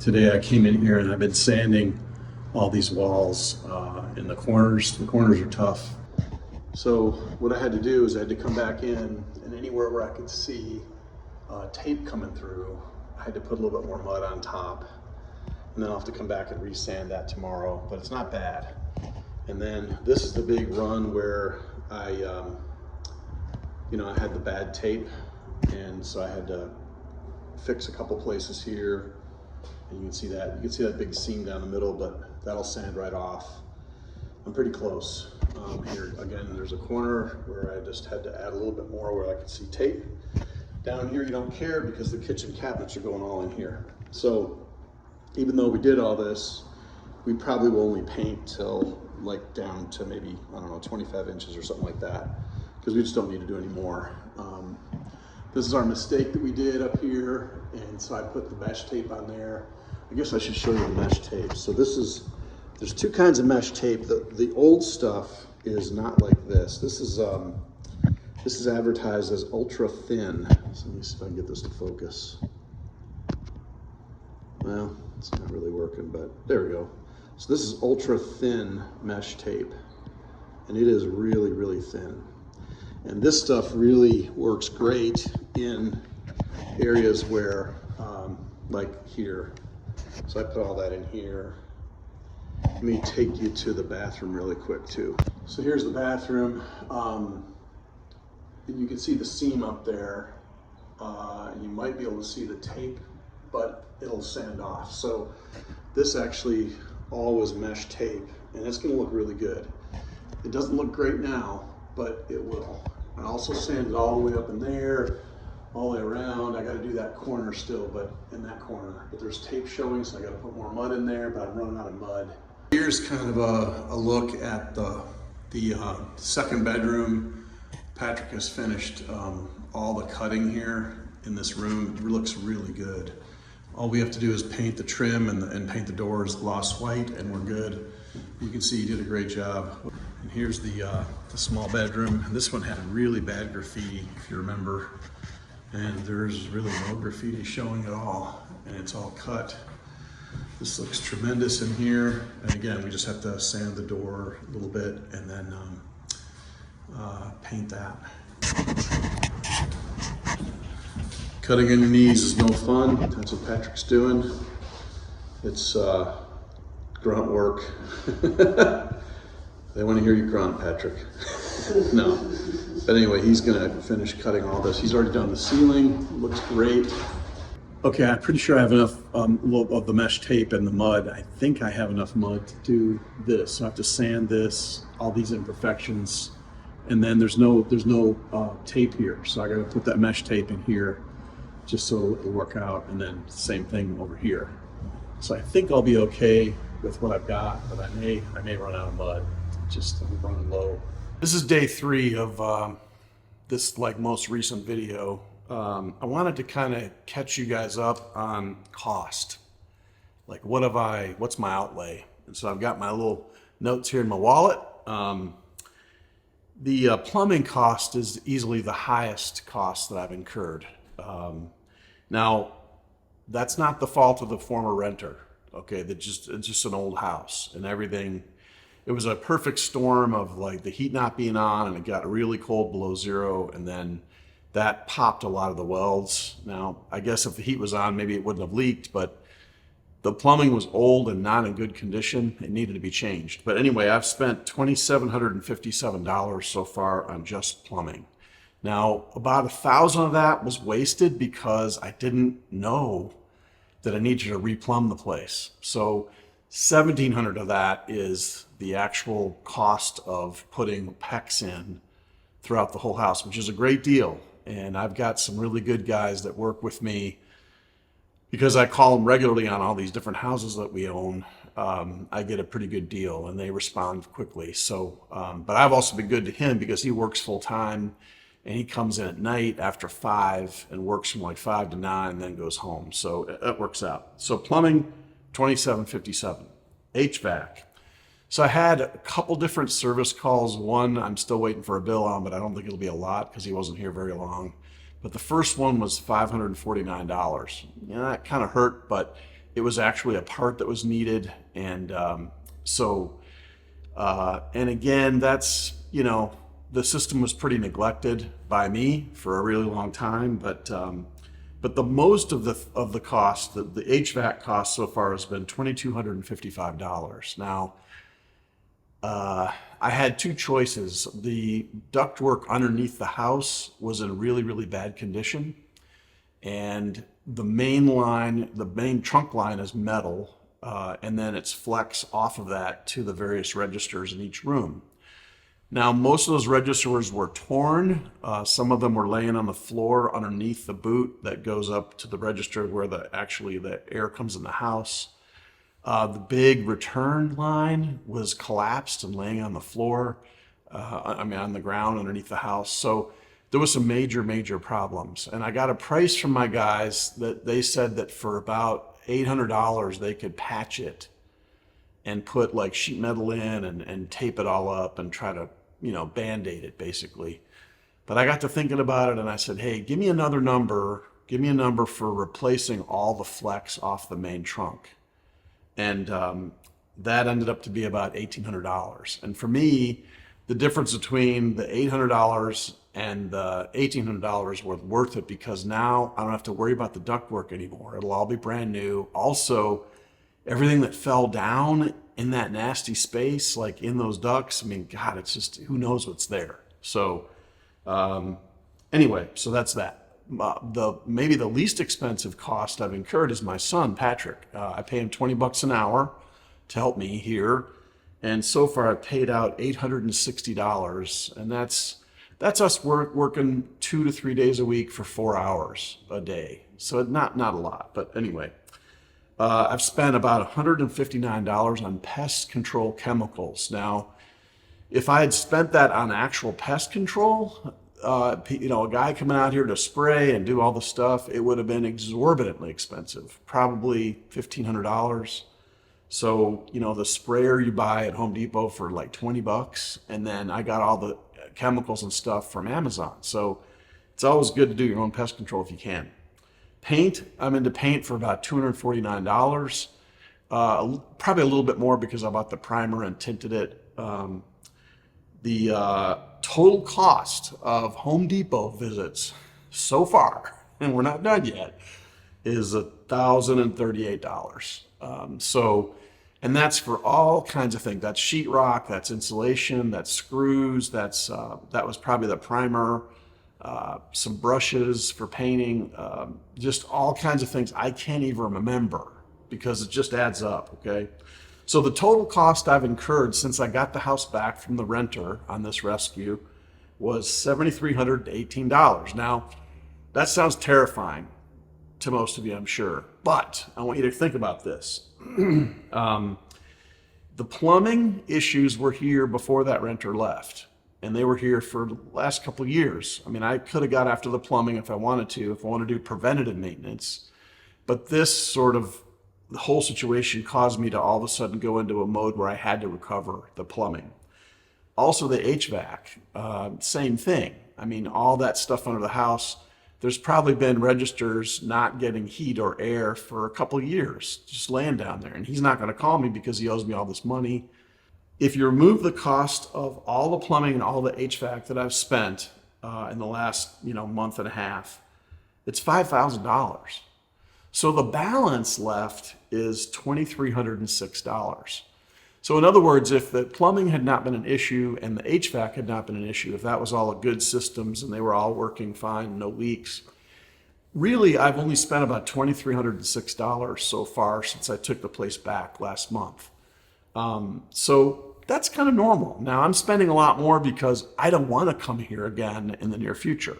Today I came in here and I've been sanding all these walls in the corners. The corners are tough. So what I had to do is I had to come back in, and anywhere where I could see tape coming through, I had to put a little bit more mud on top. And then I'll have to come back and resand that tomorrow, but it's not bad. And then this is the big run where I had the bad tape, and so I had to fix a couple places here. And you can see that big seam down the middle, but that'll sand right off. I'm pretty close. Here again, there's a corner where I just had to add a little bit more where I could see tape. Down here, you don't care because the kitchen cabinets are going all in here. So even though we did all this, we probably will only paint till like down to maybe, I don't know, 25 inches or something like that, because we just don't need to do any more. This is our mistake that we did up here, and so I put the mesh tape on there. I guess I should show you the mesh tape. So there's two kinds of mesh tape. The old stuff is not like this. This is advertised as ultra thin. So let me see if I can get this to focus. Well, it's not really working, but there we go. So this is ultra thin mesh tape, and it is really, really thin. And this stuff really works great in areas where, like here. So I put all that in here. Let me take you to the bathroom really quick too. So here's the bathroom. You can see the seam up there. You might be able to see the tape, but it'll sand off. So this actually all was mesh tape, and it's gonna look really good. It doesn't look great now, but it will. I also sanded all the way up in there, all the way around. I gotta do that corner still, but in that corner. But there's tape showing, so I gotta put more mud in there, but I'm running out of mud. Here's kind of a look at the second bedroom. Patrick has finished all the cutting here in this room. It looks really good. All we have to do is paint the trim and paint the doors gloss white, and we're good. You can see he did a great job. And here's the small bedroom. This one had really bad graffiti, if you remember. And there's really no graffiti showing at all, and it's all cut. This looks tremendous in here. And again, we just have to sand the door a little bit and then paint that. Cutting on your knees is no fun. That's what Patrick's doing. It's grunt work. They want to hear you grunt, Patrick. No. But anyway, he's gonna finish cutting all this. He's already done the ceiling. Looks great. Okay, I'm pretty sure I have enough of the mesh tape and the mud. I think I have enough mud to do this. So I have to sand this, all these imperfections, and then there's no tape here. So I got to put that mesh tape in here just so it'll work out, and then same thing over here. So I think I'll be okay with what I've got, but I may run out of mud. Just I'm running low. This is day 3 of this most recent video. I wanted to kind of catch you guys up on cost. Like what's my outlay? And so I've got my little notes here in my wallet. The plumbing cost is easily the highest cost that I've incurred. Now, that's not the fault of the former renter. Okay, it's just an old house and everything. It was a perfect storm of like the heat not being on, and it got really cold below 0, and then that popped a lot of the welds. Now, I guess if the heat was on, maybe it wouldn't have leaked, but the plumbing was old and not in good condition. It needed to be changed. But anyway, I've spent $2,757 so far on just plumbing. Now, about 1,000 of that was wasted because I didn't know that I needed to replumb the place. So 1,700 of that is the actual cost of putting PEX in throughout the whole house, which is a great deal. And I've got some really good guys that work with me because I call them regularly on all these different houses that we own. I get a pretty good deal and they respond quickly. So, but I've also been good to him because he works full time and he comes in at night after 5 and works from like 5 to 9 and then goes home. So it works out. So plumbing, $2,757. HVAC. So I had a couple different service calls. One I'm still waiting for a bill on, but I don't think it'll be a lot because he wasn't here very long. But the first one was $549. That kind of hurt, but It was actually a part that was needed. And and again, that's, the system was pretty neglected by me for a really long time. But the most of the cost, the HVAC cost so far has been $2,255. Now, I had two choices. The ductwork underneath the house was in really, really bad condition. And the main trunk line is metal, and then it's flex off of that to the various registers in each room. Now, most of those registers were torn. Some of them were laying on the floor underneath the boot that goes up to the register where the air comes in the house. The big return line was collapsed and laying on the floor, on the ground underneath the house. So there was some major, major problems. And I got a price from my guys that they said that for about $800, they could patch it and put like sheet metal in and tape it all up and try to, Band-Aid it basically. But I got to thinking about it and I said, hey, give me another number. Give me a number for replacing all the flex off the main trunk. And that ended up to be about $1,800. And for me, the difference between the $800 and the $1,800 was worth it because now I don't have to worry about the ductwork anymore. It'll all be brand new. Also, everything that fell down in that nasty space, like in those ducts, God, it's just, who knows what's there. So anyway, so that's that. Maybe the least expensive cost I've incurred is my son, Patrick. I pay him $20 an hour to help me here. And so far I've paid out $860. And that's us working 2 to 3 days a week for 4 hours a day. So not a lot, but anyway. I've spent about $159 on pest control chemicals. Now, if I had spent that on actual pest control, a guy coming out here to spray and do all the stuff, it would have been exorbitantly expensive, probably $1,500. So, the sprayer you buy at Home Depot for like $20, and then I got all the chemicals and stuff from Amazon. So it's always good to do your own pest control if you can. Paint, I'm into paint for about $249. Probably a little bit more because I bought the primer and tinted it. The total cost of Home Depot visits so far, and we're not done yet, is $1,038. And that's for all kinds of things. That's sheetrock, that's insulation, that's screws, that was probably the primer, some brushes for painting, just all kinds of things I can't even remember because it just adds up, okay? So the total cost I've incurred since I got the house back from the renter on this rescue was $7,318. Now, that sounds terrifying to most of you, I'm sure, but I want you to think about this. The plumbing issues were here before that renter left, and they were here for the last couple of years. I could have got after the plumbing if I wanted to do preventative maintenance, but the whole situation caused me to all of a sudden go into a mode where I had to recover the plumbing. Also the HVAC, same thing. All that stuff under the house, there's probably been registers not getting heat or air for a couple of years, just laying down there. And he's not going to call me because he owes me all this money. If you remove the cost of all the plumbing and all the HVAC that I've spent in the last month and a half, it's $5,000. So the balance left is $2,306. So in other words, if the plumbing had not been an issue and the HVAC had not been an issue, if that was all a good systems and they were all working fine, no leaks, really I've only spent about $2,306 so far since I took the place back last month. So that's kind of normal. Now I'm spending a lot more because I don't want to come here again in the near future.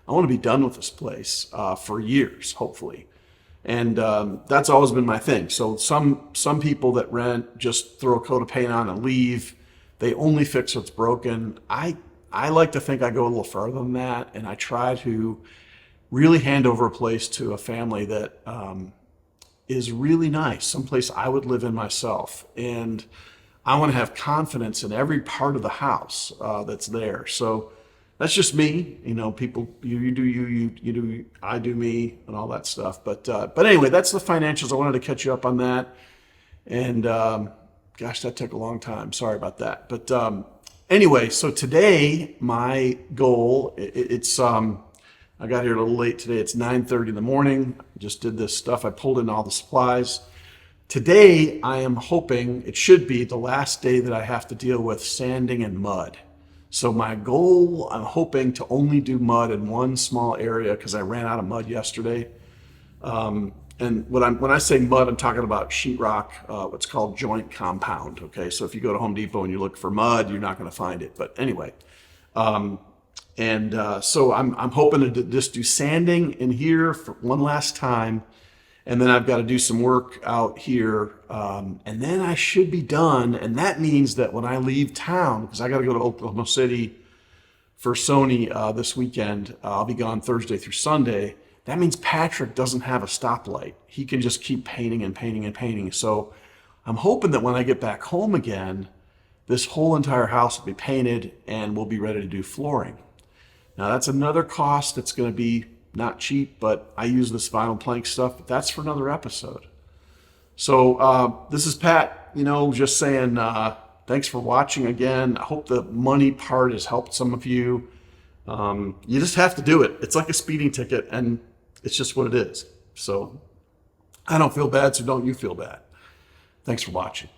I want to be done with this place for years, hopefully. And that's always been my thing. So some people that rent just throw a coat of paint on and leave. They only fix what's broken. I like to think I go a little further than that, and I try to really hand over a place to a family that is really nice, someplace I would live in myself. And I want to have confidence in every part of the house that's there. So that's just me. You know, people, you do you do, I do me, and all that stuff. But anyway, that's the financials. I wanted to catch you up on that. And gosh, that took a long time. Sorry about that. But anyway, so today my goal, it's I got here a little late today. It's 9:30 in the morning. Just did this stuff. I pulled in all the supplies. Today, I am hoping it should be the last day that I have to deal with sanding and mud. So my goal, I'm hoping to only do mud in one small area because I ran out of mud yesterday. And when I say mud, I'm talking about sheetrock, what's called joint compound. Okay, so if you go to Home Depot and you look for mud, you're not going to find it. But anyway, so I'm hoping to just do sanding in here for one last time. And then I've got to do some work out here. And then I should be done. And that means that when I leave town, because I got to go to Oklahoma City for Sony this weekend, I'll be gone Thursday through Sunday. That means Patrick doesn't have a stoplight. He can just keep painting and painting and painting. So I'm hoping that when I get back home again, this whole entire house will be painted and we'll be ready to do flooring. Now that's another cost that's going to be not cheap, but I use this vinyl plank stuff, but that's for another episode. So this is Pat, just saying thanks for watching again. I hope the money part has helped some of you. You just have to do it. It's like a speeding ticket, and it's just what it is. So I don't feel bad, so don't you feel bad. Thanks for watching.